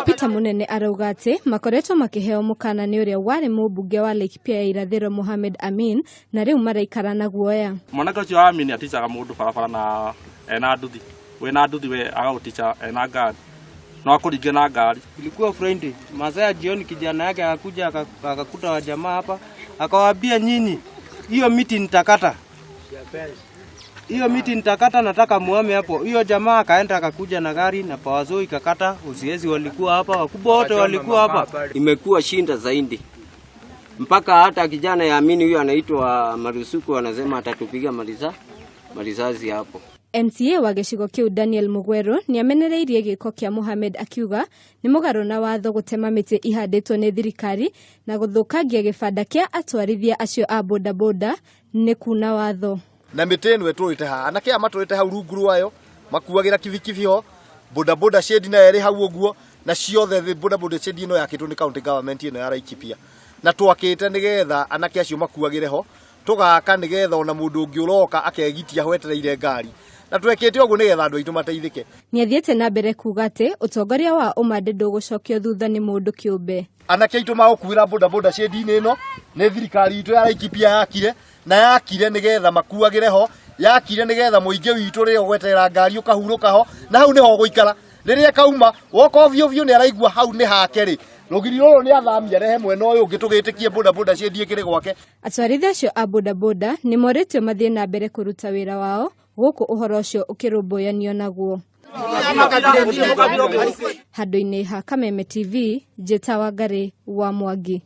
Peter Munene arauga ati makoretwo makiheo mukana ni uria wari mubunge wa Laikipia ya irathiro Mohamed Amin na riu maraikara na guoya. Mwanake ucio Amin aticaga mundu barabara na ena nduthi. Wena nduthi we agaguticha ena ngari. Na akuringe na ngari. Ilikuwa Friday, masaa ya jioni kijana yake akakuja akakuta wa jamaa hapa, akawaambia nyinyi, hiyo miti nitakata. Hiyo miti nitakata, nataka muame hapo. Hiyo jamaa akaenda akakuja na gari na pawazo ikakata, usiezi walikuwa hapa, wakubwa wote walikuwa hapa. Imekuwa shinda zaidi. Mpaka hata kijana yaamini huyo anaitwa Marusuku anasema atatupiga malizazi hapo. MCA wa gicigo kiu Daniel Mugwero ni amenereirie giko kia Mohamed akiuga ni mugaro na watho gutema miti ihanditwo ni thirikari na guthukangia gibanda kia atwarithia acio a bodaboda ni kuna watho. Na miti eno etwite ha anake amatwite hau rungu rwayo makuagira kivikivi ho bodaboda shedi na eri hau oguo na ciothe bodaboda shedi ino yakitwo ni county government ino ya Laikipia na twakite nigetha anake acio makuagire ho tugaka nigetha ona mundu ungi uroka akegitia hwetereire ngari na twekete oguo nigetha andu aitu mateithike. Ni athiete na mbere kuga ati utongoria wa umande ndugucokio thutha ni mundu kiumbe. Anake aitu magukuira bodaboda shedi ino ni thirikari itu ya Laikipia yakire na yakire nigetha makuagire ho yakire nigetha muingi witu ri ogweterera ngari ukahuruka ho na hau niho guikara riria kauma woka ovyo ni araigua hau ni hake ri rugiri ruru ni athamia rehe mwena uyu ngitugitikie bodaboda ciendie kiri gwake. Atwarithia acio a bodaboda ni moritio mathie na mbere kuruta wira wao guku uhoro ucio ukirumbuyanio naguo. Handu-ini ha Kameme TV, Jetawa Ngari wa Mwangi.